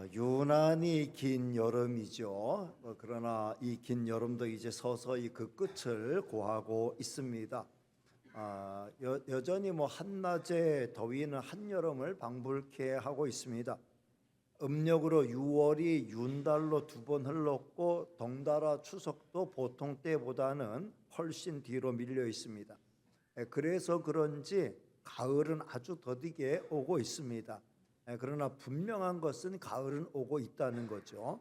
유난히 긴 여름이죠. 그러나 이 긴 여름도 이제 서서히 그 끝을 고하고 있습니다. 여전히 한낮의 더위는 한여름을 방불케 하고 있습니다. 음력으로 6월이 윤달로 2번 흘렀고 덩달아 추석도 보통 때보다는 훨씬 뒤로 밀려 있습니다. 그래서 그런지 가을은 아주 더디게 오고 있습니다. 그러나 분명한 것은 가을은 오고 있다는 거죠.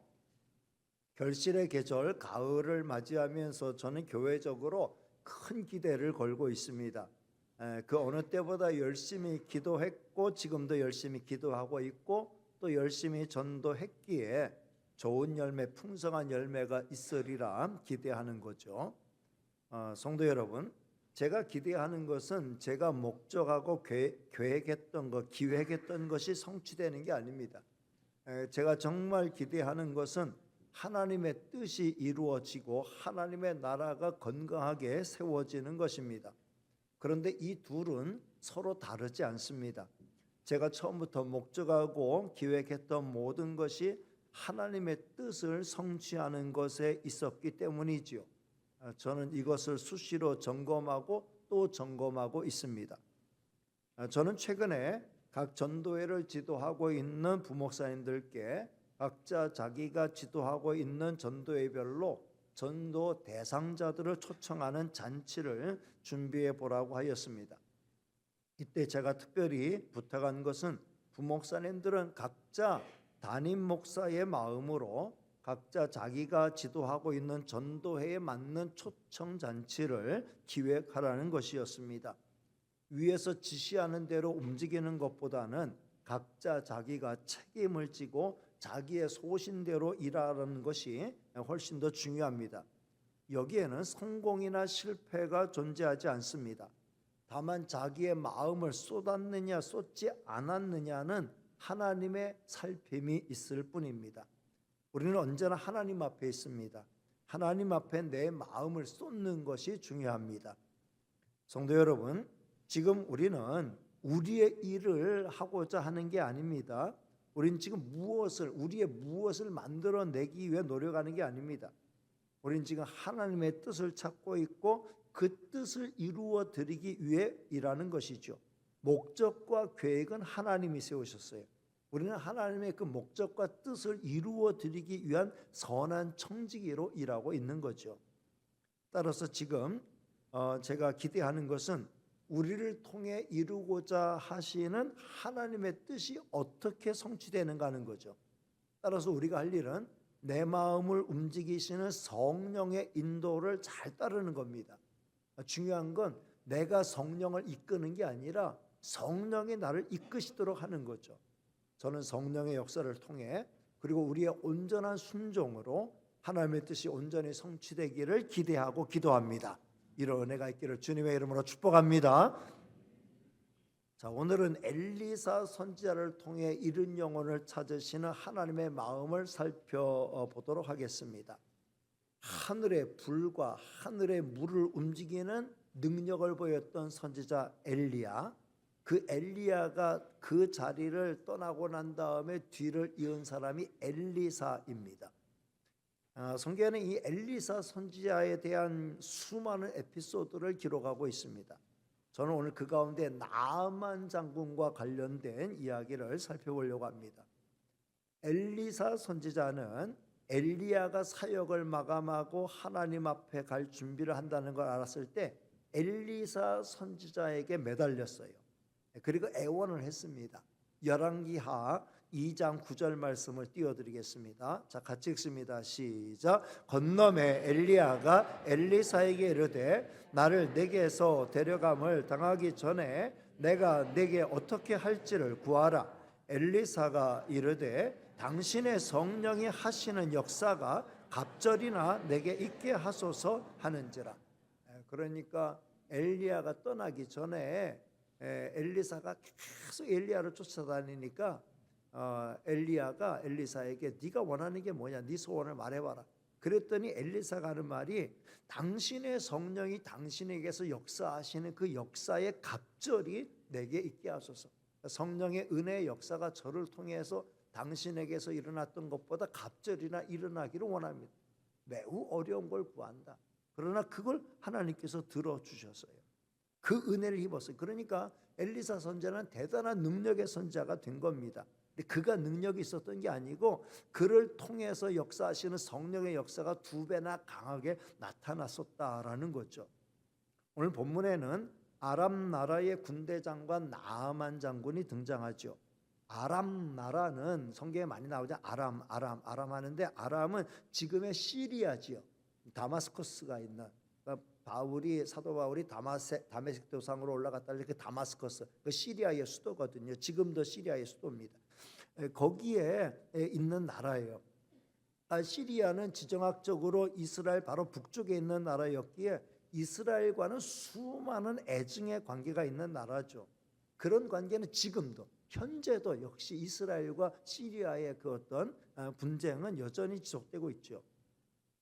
결실의 계절 가을을 맞이하면서 저는 교회적으로 큰 기대를 걸고 있습니다. 그 어느 때보다 열심히 기도했고 지금도 열심히 기도하고 있고 또 열심히 전도했기에 좋은 열매, 풍성한 열매가 있으리라 기대하는 거죠. 성도 여러분, 제가 기대하는 것은 제가 목적하고 계획했던 것, 기획했던 것이 성취되는 게 아닙니다. 제가 정말 기대하는 것은 하나님의 뜻이 이루어지고 하나님의 나라가 건강하게 세워지는 것입니다. 그런데 이 둘은 서로 다르지 않습니다. 제가 처음부터 목적하고 기획했던 모든 것이 하나님의 뜻을 성취하는 것에 있었기 때문이지요. 저는 이것을 수시로 점검하고 또 점검하고 있습니다. 저는 최근에 각 전도회를 지도하고 있는 부목사님들께 각자 자기가 지도하고 있는 전도회별로 전도 대상자들을 초청하는 잔치를 준비해 보라고 하였습니다. 이때 제가 특별히 부탁한 것은 부목사님들은 각자 담임 목사의 마음으로 각자 자기가 지도하고 있는 전도회에 맞는 초청 잔치를 기획하라는 것이었습니다. 위에서 지시하는 대로 움직이는 것보다는 각자 자기가 책임을 지고 자기의 소신대로 일하는 것이 훨씬 더 중요합니다. 여기에는 성공이나 실패가 존재하지 않습니다. 다만 자기의 마음을 쏟았느냐 쏟지 않았느냐는 하나님의 살핌이 있을 뿐입니다. 우리는 언제나 하나님 앞에 있습니다. 하나님 앞에 내 마음을 쏟는 것이 중요합니다. 성도 여러분, 지금 우리는 우리의 일을 하고자 하는 게 아닙니다. 우리는 지금 우리의 무엇을 만들어내기 위해 노력하는 게 아닙니다. 우리는 지금 하나님의 뜻을 찾고 있고 그 뜻을 이루어 드리기 위해 일하는 것이죠. 목적과 계획은 하나님이 세우셨어요. 우리는 하나님의 그 목적과 뜻을 이루어 드리기 위한 선한 청지기로 일하고 있는 거죠. 따라서 지금 제가 기대하는 것은 우리를 통해 이루고자 하시는 하나님의 뜻이 어떻게 성취되는가 하는 거죠. 따라서 우리가 할 일은 내 마음을 움직이시는 성령의 인도를 잘 따르는 겁니다. 중요한 건 내가 성령을 이끄는 게 아니라 성령이 나를 이끄시도록 하는 거죠. 저는 성령의 역사를 통해 그리고 우리의 온전한 순종으로 하나님의 뜻이 온전히 성취되기를 기대하고 기도합니다. 이런 은혜가 있기를 주님의 이름으로 축복합니다. 자, 오늘은 엘리사 선지자를 통해 잃은 영혼을 찾으시는 하나님의 마음을 살펴보도록 하겠습니다. 하늘의 불과 하늘의 물을 움직이는 능력을 보였던 선지자 엘리야, 그 엘리야가 그 자리를 떠나고 난 다음에 뒤를 이은 사람이 엘리사입니다. 성경에는 이 엘리사 선지자에 대한 수많은 에피소드를 기록하고 있습니다. 저는 오늘 그 가운데 나아만 장군과 관련된 이야기를 살펴보려고 합니다. 엘리사 선지자는 엘리야가 사역을 마감하고 하나님 앞에 갈 준비를 한다는 걸 알았을 때 엘리사 선지자에게 매달렸어요. 그리고 애원을 했습니다. 열왕기하 2장 9절 말씀을 띄워드리겠습니다. 자, 같이 읽습니다. 시작. 건너매 엘리야가 엘리사에게 이르되 나를 내게서 데려감을 당하기 전에 내가 내게 어떻게 할지를 구하라. 엘리사가 이르되 당신의 성령이 하시는 역사가 갑절이나 내게 있게 하소서 하는지라. 그러니까 엘리야가 떠나기 전에 엘리사가 계속 엘리야를 쫓아다니니까 엘리야가 엘리사에게 네가 원하는 게 뭐냐, 네 소원을 말해봐라. 그랬더니 엘리사가 하는 말이 당신의 성령이 당신에게서 역사하시는 그 역사의 갑절이 내게 있게 하소서. 성령의 은혜의 역사가 저를 통해서 당신에게서 일어났던 것보다 갑절이나 일어나기를 원합니다. 매우 어려운 걸 구한다. 그러나 그걸 하나님께서 들어주셨어요. 그 은혜를 입었어요. 그러니까 엘리사 선지자는 대단한 능력의 선지자가 된 겁니다. 근데 그가 능력이 있었던 게 아니고 그를 통해서 역사하시는 성령의 역사가 2배나 강하게 나타났었다라는 거죠. 오늘 본문에는 아람 나라의 군대 장관 나아만 장군이 등장하죠. 아람 나라는 성경에 많이 나오죠. 아람 하는데 아람은 지금의 시리아지요. 다마스커스가 있는, 그러니까 사도 바울이 다메섹 도상으로 올라갔다 그 다마스커스, 그 시리아의 수도거든요. 지금도 시리아의 수도입니다. 거기에 있는 나라예요. 시리아는 지정학적으로 이스라엘 바로 북쪽에 있는 나라였기에 이스라엘과는 수많은 애증의 관계가 있는 나라죠. 그런 관계는 지금도 현재도 역시 이스라엘과 시리아의 그 어떤 분쟁은 여전히 지속되고 있죠.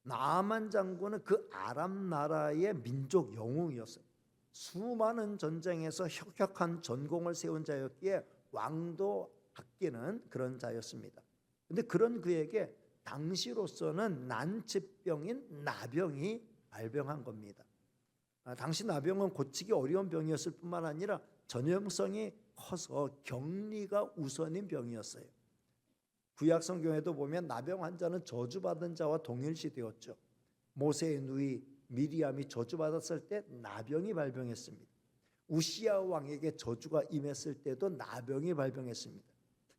나아만 장군은 그 아람 나라의 민족 영웅이었어요. 수많은 전쟁에서 혁혁한 전공을 세운 자였기에 왕도 아끼는 그런 자였습니다. 그런데 그런 그에게 당시로서는 난치병인 나병이 발병한 겁니다. 당시 나병은 고치기 어려운 병이었을 뿐만 아니라 전염성이 커서 격리가 우선인 병이었어요. 구약 성경에도 보면 나병 환자는 저주받은 자와 동일시 되었죠. 모세의 누이 미리암이 저주받았을 때 나병이 발병했습니다. 우시야 왕에게 저주가 임했을 때도 나병이 발병했습니다.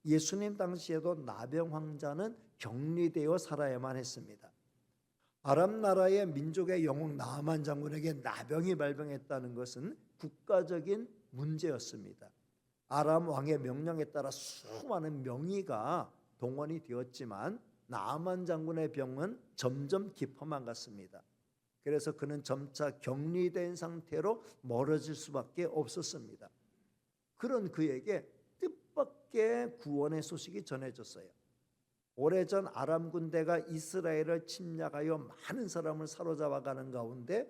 예수님 당시에도 나병 환자는 격리되어 살아야만 했습니다. 아람 나라의 민족의 영웅 나아만 장군에게 나병이 발병했다는 것은 국가적인 문제였습니다. 아람 왕의 명령에 따라 수많은 명의가 동원이 되었지만 나아만 장군의 병은 점점 깊어만 갔습니다. 그래서 그는 점차 격리된 상태로 멀어질 수밖에 없었습니다. 그런 그에게 뜻밖의 구원의 소식이 전해졌어요. 오래전 아람 군대가 이스라엘을 침략하여 많은 사람을 사로잡아가는 가운데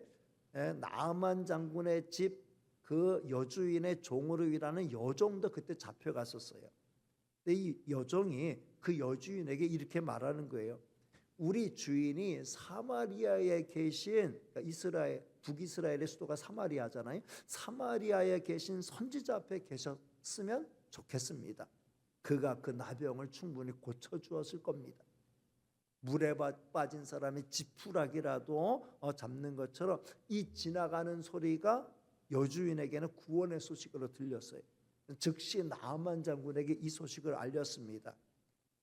나아만 장군의 집 그 여주인의 종으로 일하는 여종도 그때 잡혀갔었어요. 근데 이 여종이 그 여주인에게 이렇게 말하는 거예요. 우리 주인이 사마리아에 계신, 그러니까 북이스라엘의 수도가 사마리아잖아요. 사마리아에 계신 선지자 앞에 계셨으면 좋겠습니다. 그가 그 나병을 충분히 고쳐주었을 겁니다. 물에 빠진 사람이 지푸라기라도 잡는 것처럼 이 지나가는 소리가 여주인에게는 구원의 소식으로 들렸어요. 즉시 나아만 장군에게 이 소식을 알렸습니다.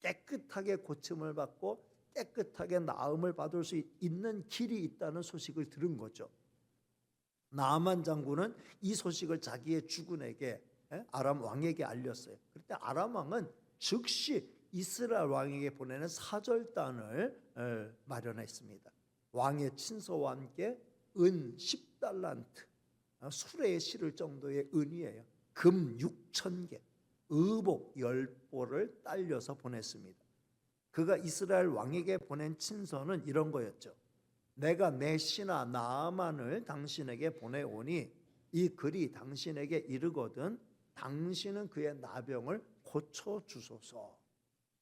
깨끗하게 고침을 받고 깨끗하게 나음을 받을 수 있는 길이 있다는 소식을 들은 거죠. 나아만 장군은 이 소식을 자기의 주군에게, 아람 왕에게 알렸어요. 그때 아람 왕은 즉시 이스라엘 왕에게 보내는 사절단을 마련했습니다. 왕의 친서와 함께 은 10달란트, 수레에 실을 정도의 은이에요. 금 6,000개, 의복 10보를 딸려서 보냈습니다. 그가 이스라엘 왕에게 보낸 친서는 이런 거였죠. 내가 내 신하 나아만을 당신에게 보내오니 이 글이 당신에게 이르거든 당신은 그의 나병을 고쳐주소서.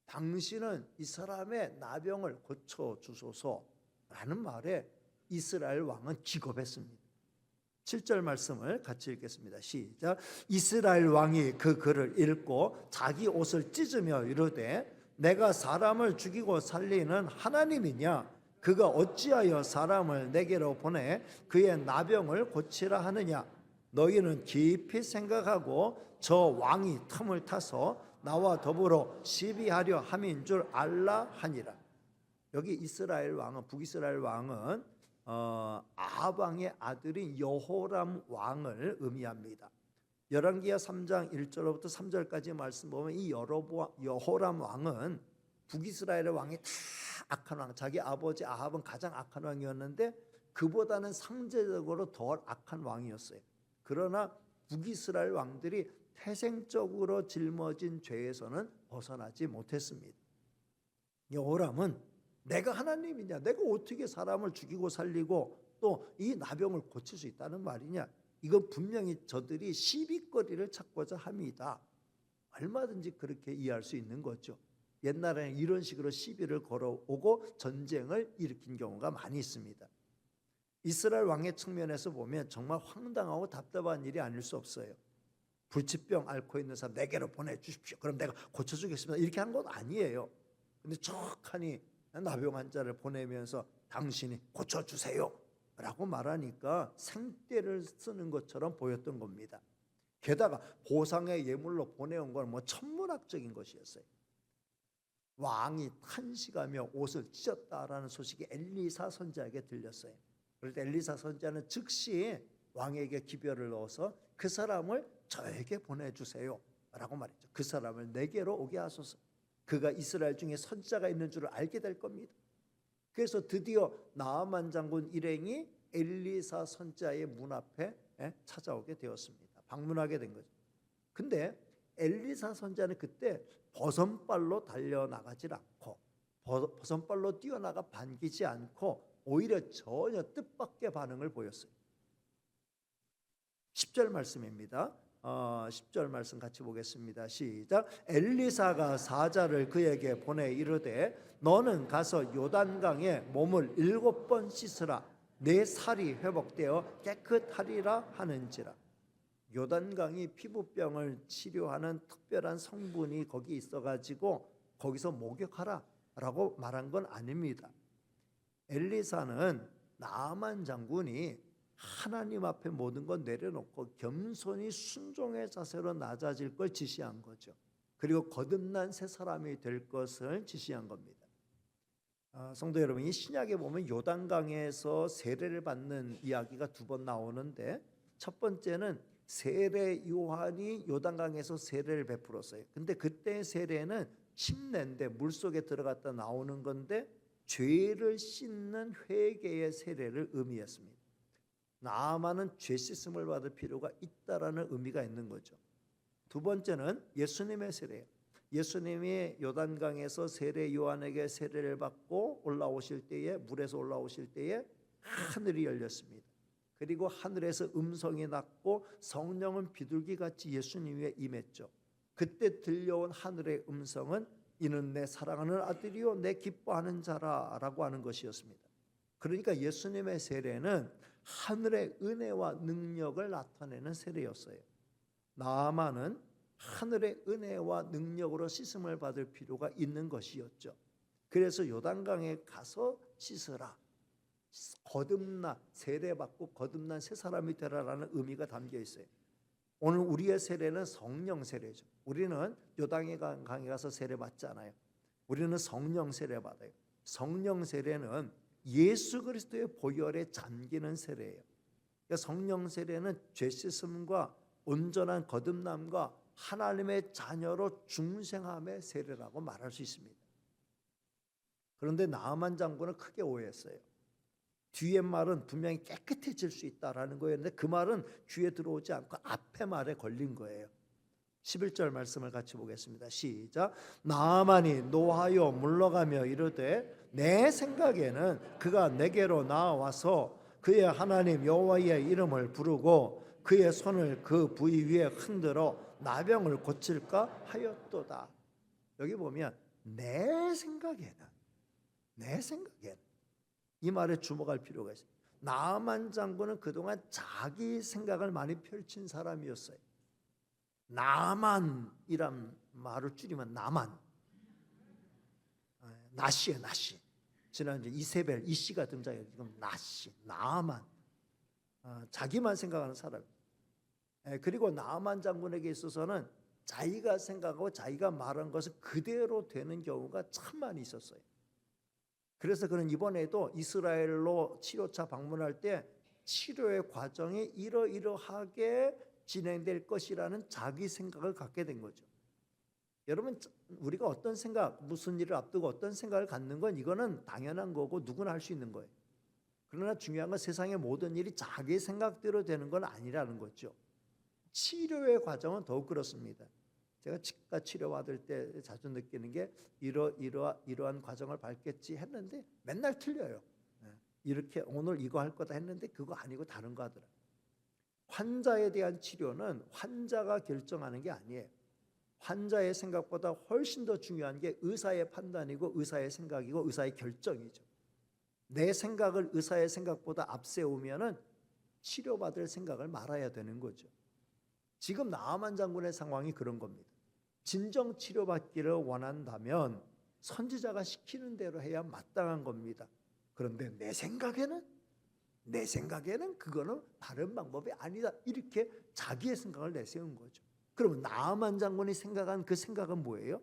당신은 이 사람의 나병을 고쳐주소서라는 말에 이스라엘 왕은 기겁했습니다. 7절 말씀을 같이 읽겠습니다. 시작. 이스라엘 왕이 그 글을 읽고 자기 옷을 찢으며 이르되 내가 사람을 죽이고 살리는 하나님이냐? 그가 어찌하여 사람을 내게로 보내 그의 나병을 고치라 하느냐? 너희는 깊이 생각하고 저 왕이 틈을 타서 나와 더불어 시비하려 함인 줄 알라 하니라. 여기 이스라엘 왕은, 북이스라엘 왕은 아합 왕의 아들인 여호람 왕을 의미합니다. 열왕기하 3장 1절부터 3절까지 말씀 보면 이 여호람 왕은 북이스라엘의 왕이 다 악한 왕, 자기 아버지 아합은 가장 악한 왕이었는데 그보다는 상대적으로 덜 악한 왕이었어요. 그러나 북이스라엘 왕들이 태생적으로 짊어진 죄에서는 벗어나지 못했습니다. 여호람은 내가 하나님이냐? 내가 어떻게 사람을 죽이고 살리고 또 이 나병을 고칠 수 있다는 말이냐? 이건 분명히 저들이 시비거리를 찾고자 함이다. 얼마든지 그렇게 이해할 수 있는 거죠. 옛날에는 이런 식으로 시비를 걸어오고 전쟁을 일으킨 경우가 많이 있습니다. 이스라엘 왕의 측면에서 보면 정말 황당하고 답답한 일이 아닐 수 없어요. 불치병 앓고 있는 사람 내게로 보내주십시오. 그럼 내가 고쳐주겠습니다. 이렇게 한 건 아니에요. 근데 척하니 나병 환자를 보내면서 당신이 고쳐주세요 라고 말하니까 생떼를 쓰는 것처럼 보였던 겁니다. 게다가 보상의 예물로 보내온 건 뭐 천문학적인 것이었어요. 왕이 탄식하며 옷을 찢었다라는 소식이 엘리사 선지자에게 들렸어요. 그럴 때 엘리사 선지자는 즉시 왕에게 기별을 넣어서 그 사람을 저에게 보내주세요 라고 말했죠. 그 사람을 내게로 오게 하소서. 그가 이스라엘 중에 선지자가 있는 줄을 알게 될 겁니다. 그래서 드디어 나아만 장군 일행이 엘리사 선지자의 문 앞에 찾아오게 되었습니다. 방문하게 된 거죠. 근데 엘리사 선지자는 그때 버선발로 달려나가질 않고 버선발로 뛰어나가 반기지 않고 오히려 전혀 뜻밖의 반응을 보였어요. 10절 말씀입니다. 10절 말씀 같이 보겠습니다. 시작. 엘리사가 사자를 그에게 보내 이르되 너는 가서 요단강에 몸을 7번 씻으라. 내 살이 회복되어 깨끗하리라 하는지라. 요단강이 피부병을 치료하는 특별한 성분이 거기 있어가지고 거기서 목욕하라 라고 말한 건 아닙니다. 엘리사는 나아만 장군이 하나님 앞에 모든 것 내려놓고 겸손히 순종의 자세로 낮아질 걸 지시한 거죠. 그리고 거듭난 새 사람이 될 것을 지시한 겁니다. 성도 여러분, 이 신약에 보면 요단강에서 세례를 받는 이야기가 2번 나오는데 첫 번째는 세례 요한이 요단강에서 세례를 베풀었어요. 근데 그때의 세례는 침례인데 물속에 들어갔다 나오는 건데 죄를 씻는 회개의 세례를 의미했습니다. 나아만은 죄 씻음을 받을 필요가 있다라는 의미가 있는 거죠. 두 번째는 예수님의 세례예요. 예수님이 요단강에서 세례 요한에게 세례를 받고 올라오실 때에 물에서 올라오실 때에 하늘이 열렸습니다. 그리고 하늘에서 음성이 났고 성령은 비둘기같이 예수님 위에 임했죠. 그때 들려온 하늘의 음성은 이는 내 사랑하는 아들이요 내 기뻐하는 자라라고 하는 것이었습니다. 그러니까 예수님의 세례는 하늘의 은혜와 능력을 나타내는 세례였어요. 나아만은 하늘의 은혜와 능력으로 씻음을 받을 필요가 있는 것이었죠. 그래서 요단강에 가서 씻으라. 거듭나 세례받고 거듭난 새 사람이 되라라는 의미가 담겨 있어요. 오늘 우리의 세례는 성령 세례죠. 우리는 요단강에 가서 세례받잖아요. 우리는 성령 세례 받아요. 성령 세례는 예수 그리스도의 보혈에 잠기는 세례예요. 그러니까 성령 세례는 죄 씻음과 온전한 거듭남과 하나님의 자녀로 중생함의 세례라고 말할 수 있습니다. 그런데 나아만 장군은 크게 오해했어요. 뒤에 말은 분명히 깨끗해질 수 있다라는 거였는데 그 말은 귀에 들어오지 않고 앞에 말에 걸린 거예요. 11절 말씀을 같이 보겠습니다. 시작. 나아만이 노하여 물러가며 이르되 내 생각에는 그가 내게로 나와서 그의 하나님 여호와의 이름을 부르고 그의 손을 그 부위 위에 흔들어 나병을 고칠까 하였도다. 여기 보면 내 생각에는 이 말에 주목할 필요가 있어요. 나아만 장군은 그동안 자기 생각을 많이 펼친 사람이었어요. 나만이란 말을 줄이면 나만. 나시에 나시. 지난주 이세벨 이씨가 등장해요. 지금 나시, 나만. 자기만 생각하는 사람. 그리고 나아만 장군에게 있어서는 자기가 생각하고 자기가 말한 것을 그대로 되는 경우가 참 많이 있었어요. 그래서 그는 이번에도 이스라엘로 치료차 방문할 때 치료의 과정이 이러이러하게 진행될 것이라는 자기 생각을 갖게 된 거죠. 여러분, 우리가 어떤 생각, 무슨 일을 앞두고 어떤 생각을 갖는 건 이거는 당연한 거고 누구나 할 수 있는 거예요. 그러나 중요한 건 세상의 모든 일이 자기 생각대로 되는 건 아니라는 거죠. 치료의 과정은 더욱 그렇습니다. 제가 치과 치료 받을 때 자주 느끼는 게 이러한 과정을 밟겠지 했는데 맨날 틀려요. 이렇게 오늘 이거 할 거다 했는데 그거 아니고 다른 거 하더라. 환자에 대한 치료는 환자가 결정하는 게 아니에요. 환자의 생각보다 훨씬 더 중요한 게 의사의 판단이고 의사의 생각이고 의사의 결정이죠. 내 생각을 의사의 생각보다 앞세우면은 치료받을 생각을 말아야 되는 거죠. 지금 나아만 장군의 상황이 그런 겁니다. 진정 치료받기를 원한다면 선지자가 시키는 대로 해야 마땅한 겁니다. 그런데 내 생각에는 그거는 다른 방법이 아니다. 이렇게 자기의 생각을 내세운 거죠. 그러면 나아만 장군이 생각한 그 생각은 뭐예요?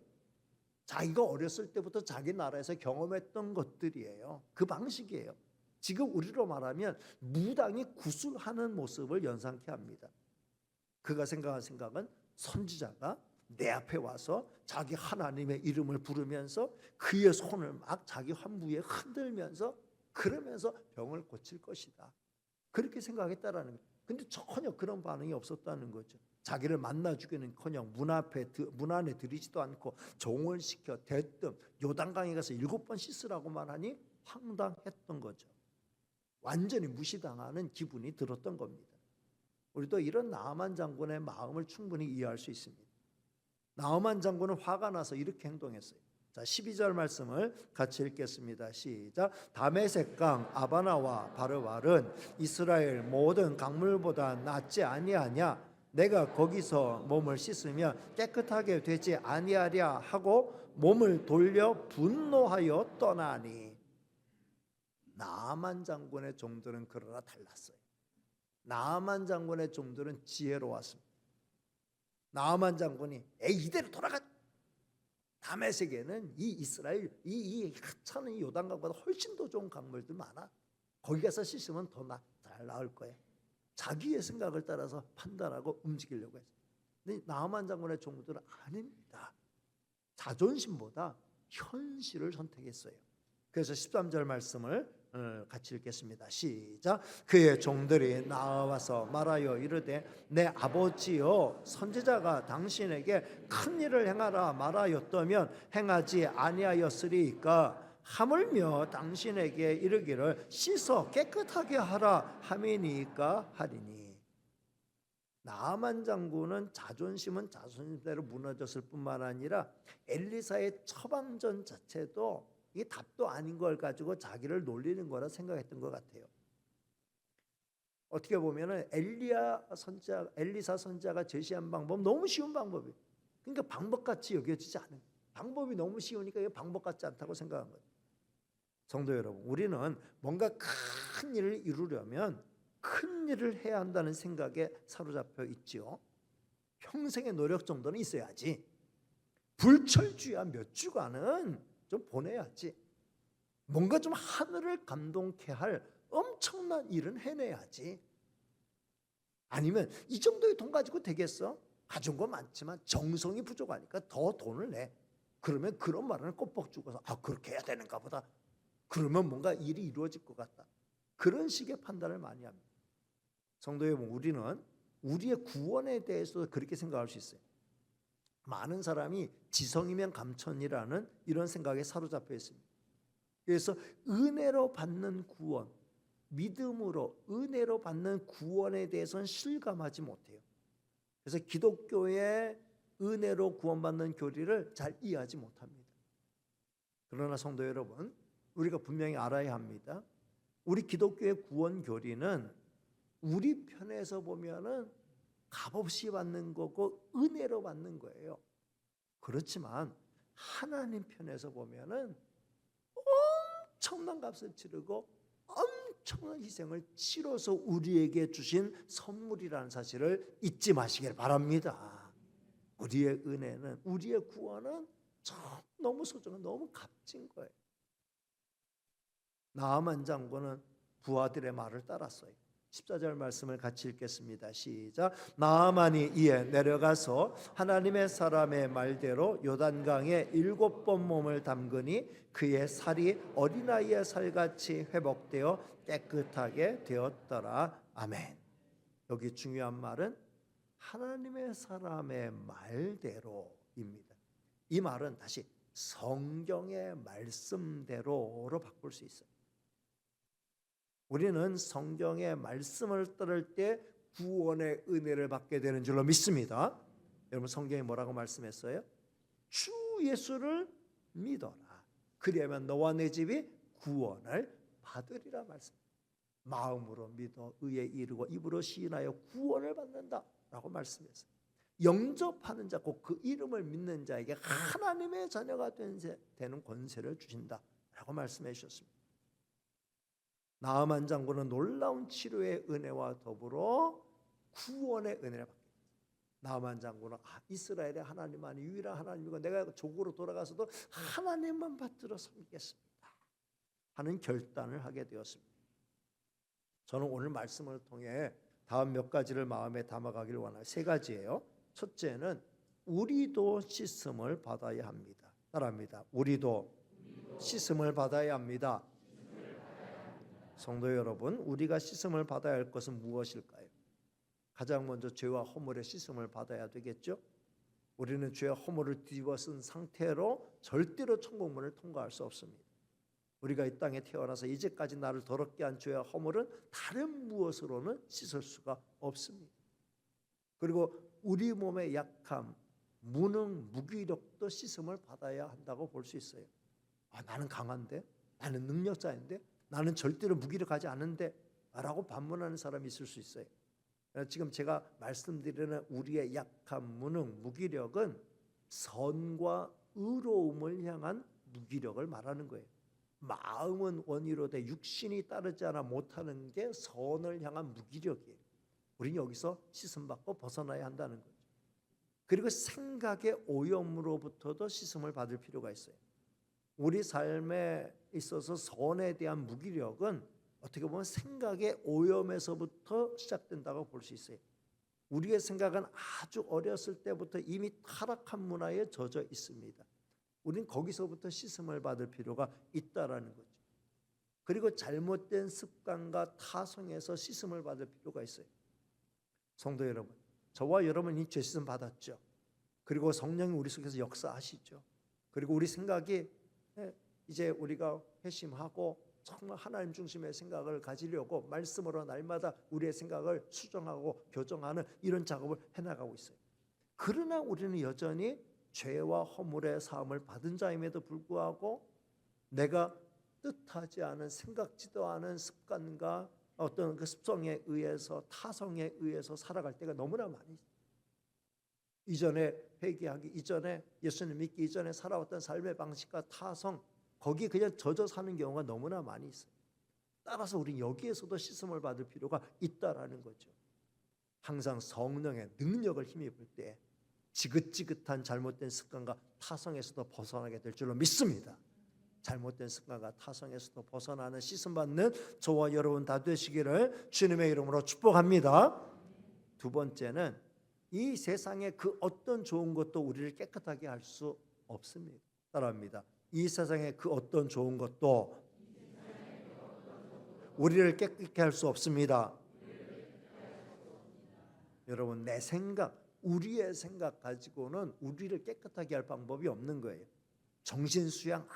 자기가 어렸을 때부터 자기 나라에서 경험했던 것들이에요. 그 방식이에요. 지금 우리로 말하면 무당이 구술하는 모습을 연상케 합니다. 그가 생각한 생각은 선지자가 내 앞에 와서 자기 하나님의 이름을 부르면서 그의 손을 막 자기 환부에 흔들면서 그러면서 병을 고칠 것이다. 그렇게 생각했다라는 거예요. 근데 전혀 그런 반응이 없었다는 거죠. 자기를 만나주기는커녕 문 안에 들이지도 않고 종을 시켜 대뜸 요단강에 가서 7번 씻으라고만 하니 황당했던 거죠. 완전히 무시당하는 기분이 들었던 겁니다. 우리도 이런 나아만 장군의 마음을 충분히 이해할 수 있습니다. 나아만 장군은 화가 나서 이렇게 행동했어요. 자, 12절 말씀을 같이 읽겠습니다. 시작. 다메섹강 아바나와 바르발은 이스라엘 모든 강물보다 낫지 아니하냐? 내가 거기서 몸을 씻으면 깨끗하게 되지 아니하랴 하고 몸을 돌려 분노하여 떠나니. 나아만 장군의 종들은 그러나 달랐어요. 나아만 장군의 종들은 지혜로웠습니다. 나아만 장군이 이대로 돌아가. 다메섹에는 이 이스라엘 이 하찮은 요단강보다 훨씬 더 좋은 강물들 많아. 거기 가서 씻으면 더 잘 나을 거야. 자기의 생각을 따라서 판단하고 움직이려고 했어요. 근데 나아만 장군의 종들은 아닙니다. 자존심보다 현실을 선택했어요. 그래서 13절 말씀을 같이 읽겠습니다. 시작. 그의 종들이 나와서 말하여 이르되 내 아버지여 선지자가 당신에게 큰 일을 행하라 말하였다면 행하지 아니하였으리이까 하물며 당신에게 이르기를 씻어 깨끗하게 하라 함이니까 하리니. 나아만 장군은 자존심은 자존심대로 무너졌을 뿐만 아니라 엘리사의 처방전 자체도 이게 답도 아닌 걸 가지고 자기를 놀리는 거라 생각했던 것 같아요. 어떻게 보면은 엘리사 선지자가 제시한 방법 너무 쉬운 방법이에요. 그러니까 방법같이 여겨지지 않은, 방법이 너무 쉬우니까 이게 방법 같지 않다고 생각한 거예요. 성도 여러분, 우리는 뭔가 큰 일을 이루려면 큰 일을 해야 한다는 생각에 사로잡혀 있지요. 평생의 노력 정도는 있어야지. 불철주야 몇 주간은 좀 보내야지. 뭔가 좀 하늘을 감동케 할 엄청난 일은 해내야지. 아니면 이 정도의 돈 가지고 되겠어? 가진 거 많지만 정성이 부족하니까 더 돈을 내. 그러면 그런 말은 꼬뻑 죽어서 그렇게 해야 되는가 보다. 그러면 뭔가 일이 이루어질 것 같다. 그런 식의 판단을 많이 합니다. 성도 여러분, 우리는 우리의 구원에 대해서 그렇게 생각할 수 있어요. 많은 사람이 지성이면 감천이라는 이런 생각에 사로잡혀 있습니다. 그래서 은혜로 받는 구원, 믿음으로 은혜로 받는 구원에 대해서는 실감하지 못해요. 그래서 기독교의 은혜로 구원받는 교리를 잘 이해하지 못합니다. 그러나 성도 여러분, 우리가 분명히 알아야 합니다. 우리 기독교의 구원 교리는 우리 편에서 보면은 값없이 받는 거고 은혜로 받는 거예요. 그렇지만 하나님 편에서 보면은 엄청난 값을 치르고 엄청난 희생을 치러서 우리에게 주신 선물이라는 사실을 잊지 마시길 바랍니다. 우리의 은혜는, 우리의 구원은 너무 소중한, 너무 값진 거예요. 나아만 장군은 부하들의 말을 따랐어요. 14절 말씀을 같이 읽겠습니다. 시작. 나아만이 이에 내려가서 하나님의 사람의 말대로 요단강에 7번 몸을 담그니 그의 살이 어린아이의 살같이 회복되어 깨끗하게 되었더라. 아멘. 여기 중요한 말은 하나님의 사람의 말대로입니다. 이 말은 다시 성경의 말씀대로로 바꿀 수 있어요. 우리는 성경의 말씀을 따를 때 구원의 은혜를 받게 되는 줄로 믿습니다. 여러분 성경에 뭐라고 말씀했어요? 주 예수를 믿어라. 그리하면 너와 내 집이 구원을 받으리라 말씀. 마음으로 믿어 의에 이르고 입으로 시인하여 구원을 받는다라고 말씀했어요. 영접하는 자, 곧 그 이름을 믿는 자에게 하나님의 자녀가 되는 권세를 주신다라고 말씀해 주셨습니다. 나아만 장군은 놀라운 치료의 은혜와 더불어 구원의 은혜를 받게 됐어요. 나아만 장군은 이스라엘의 하나님만이 유일한 하나님이고 내가 조국으로 돌아가서도 하나님만 받들어 섬기겠습니다 하는 결단을 하게 되었습니다. 저는 오늘 말씀을 통해 다음 몇 가지를 마음에 담아가기를 원해요. 세 가지예요. 첫째는 우리도 씻음을 받아야 합니다. 따라합니다. 우리도 씻음을 받아야 합니다. 성도 여러분, 우리가 씻음을 받아야 할 것은 무엇일까요? 가장 먼저 죄와 허물의 씻음을 받아야 되겠죠. 우리는 죄와 허물을 뒤집어 쓴 상태로 절대로 천국문을 통과할 수 없습니다. 우리가 이 땅에 태어나서 이제까지 나를 더럽게 한 죄와 허물은 다른 무엇으로는 씻을 수가 없습니다. 그리고 우리 몸의 약함, 무능, 무기력도 씻음을 받아야 한다고 볼 수 있어요. 나는 강한데, 나는 능력자인데, 나는 절대로 무기력하지 않은데 라고 반문하는 사람이 있을 수 있어요. 지금 제가 말씀드리는 우리의 약함, 무능, 무기력은 선과 의로움을 향한 무기력을 말하는 거예요. 마음은 원이로되 육신이 따르지 않아 못하는 게 선을 향한 무기력이에요. 우리는 여기서 씻음받고 벗어나야 한다는 거죠. 그리고 생각의 오염으로부터도 씻음을 받을 필요가 있어요. 우리 삶에 있어서 선에 대한 무기력은 어떻게 보면 생각의 오염에서부터 시작된다고 볼 수 있어요. 우리의 생각은 아주 어렸을 때부터 이미 타락한 문화에 젖어 있습니다. 우리는 거기서부터 씻음을 받을 필요가 있다라는 거죠. 그리고 잘못된 습관과 타성에서 씻음을 받을 필요가 있어요. 성도 여러분, 저와 여러분이 죄 씻음 받았죠. 그리고 성령이 우리 속에서 역사하시죠. 그리고 우리 생각이 이제 우리가 회심하고 정말 하나님 중심의 생각을 가지려고 말씀으로 날마다 우리의 생각을 수정하고 교정하는 이런 작업을 해나가고 있어요. 그러나 우리는 여전히 죄와 허물의 사함을 받은 자임에도 불구하고 내가 뜻하지 않은 생각지도 않은 습관과 어떤 그 습성에 의해서 타성에 의해서 살아갈 때가 너무나 많이 있어요. 이전에 회개하기 이전에 예수님 믿기 이전에 살아왔던 삶의 방식과 타성 거기에 그냥 젖어 사는 경우가 너무나 많이 있어요. 따라서 우리는 여기에서도 씻음을 받을 필요가 있다라는 거죠. 항상 성령의 능력을 힘입을 때 지긋지긋한 잘못된 습관과 타성에서도 벗어나게 될 줄로 믿습니다. 잘못된 습관과 타성에서도 벗어나는 씻음받는 저와 여러분 다 되시기를 주님의 이름으로 축복합니다. 두 번째는 이 세상의 그 어떤 좋은 것도 우리를 깨끗하게 할 수 없습니다. 따라합니다. 이 세상의 그 어떤 좋은 것도 우리를 깨끗하게 할 수 없습니다. 여러분, 내 생각, 우리의 생각 가지고는 우리를 깨끗하게 할 방법이 없는 거예요. 정신수양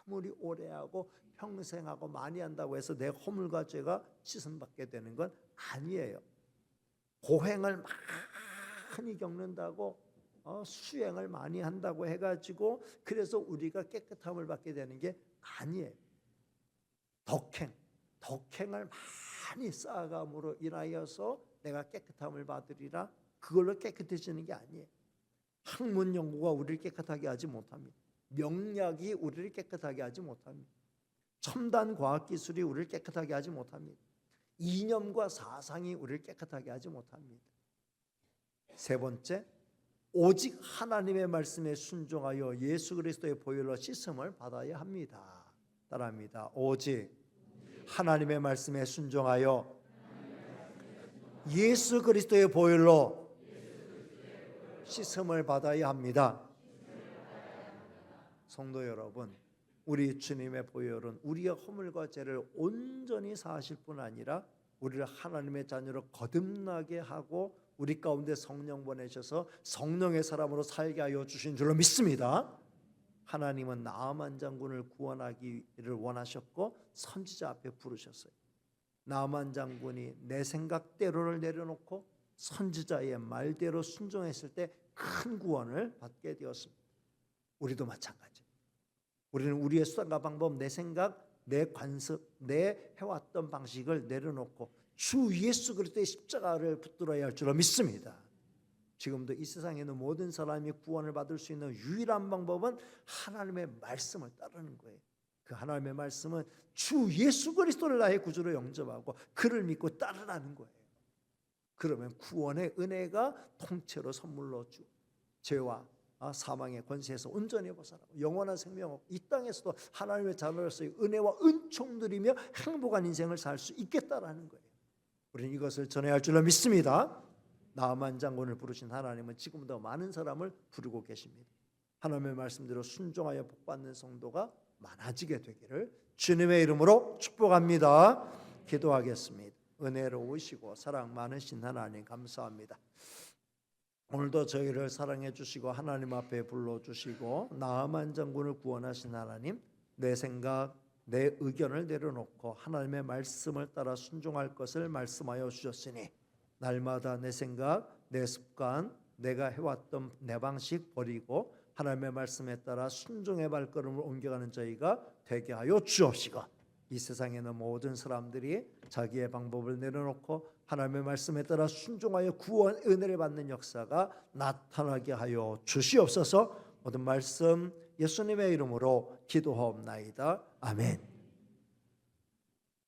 아무리 오래 하고 평생 하고 많이 한다고 해서 내 허물과 죄가 씻음받게 되는 건 아니에요. 고행을 많이 겪는다고 수행을 많이 한다고 해가지고 그래서 우리가 깨끗함을 받게 되는 게 아니에요. 덕행을 많이 쌓아감으로 인하여서 내가 깨끗함을 받으리라 그걸로 깨끗해지는 게 아니에요. 학문 연구가 우리를 깨끗하게 하지 못합니다. 명약이 우리를 깨끗하게 하지 못합니다. 첨단 과학기술이 우리를 깨끗하게 하지 못합니다. 이념과 사상이 우리를 깨끗하게 하지 못합니다. 세 번째, 오직 하나님의 말씀에 순종하여 예수 그리스도의 보혈로 씻음을 받아야 합니다. 따라합니다. 오직 하나님의 말씀에 순종하여 예수 그리스도의 보혈로 씻음을 받아야 합니다. 성도 여러분, 우리 주님의 보혈은 우리의 허물과 죄를 온전히 사하실 뿐 아니라 우리를 하나님의 자녀로 거듭나게 하고 우리 가운데 성령 보내셔서 성령의 사람으로 살게 하여 주신 줄로 믿습니다. 하나님은 나아만 장군을 구원하기를 원하셨고 선지자 앞에 부르셨어요. 나아만 장군이 내 생각대로를 내려놓고 선지자의 말대로 순종했을 때 큰 구원을 받게 되었습니다. 우리도 마찬가지. 우리는 우리의 수단과 방법, 내 생각, 내 관습, 내 해왔던 방식을 내려놓고 주 예수 그리스도의 십자가를 붙들어야 할 줄로 믿습니다. 지금도 이 세상에 있는 모든 사람이 구원을 받을 수 있는 유일한 방법은 하나님의 말씀을 따르는 거예요. 그 하나님의 말씀은 주 예수 그리스도를 나의 구주로 영접하고 그를 믿고 따르라는 거예요. 그러면 구원의 은혜가 통째로 선물로 주 죄와 사망의 권세에서 온전히 벗어나고 영원한 생명 얻고 이 땅에서도 하나님의 자녀로서의 은혜와 은총 누리며 행복한 인생을 살 수 있겠다라는 거예요. 우리는 이것을 전해야 할 줄로 믿습니다. 나아만 장군을 부르신 하나님은 지금도 많은 사람을 부르고 계십니다. 하나님의 말씀대로 순종하여 복받는 성도가 많아지게 되기를 주님의 이름으로 축복합니다. 기도하겠습니다. 은혜로우시고 사랑 많으신 하나님 감사합니다. 오늘도 저희를 사랑해 주시고 하나님 앞에 불러주시고 나아만 장군을 구원하신 하나님, 내 생각, 내 의견을 내려놓고 하나님의 말씀을 따라 순종할 것을 말씀하여 주셨으니 날마다 내 생각, 내 습관, 내가 해왔던 내 방식 버리고 하나님의 말씀에 따라 순종의 발걸음을 옮겨가는 저희가 되게 하여 주옵시고, 이 세상에는 모든 사람들이 자기의 방법을 내려놓고 하나님의 말씀에 따라 순종하여 구원 은혜를 받는 역사가 나타나게 하여 주시옵소서. 모든 말씀 예수님의 이름으로 기도하옵나이다. 아멘.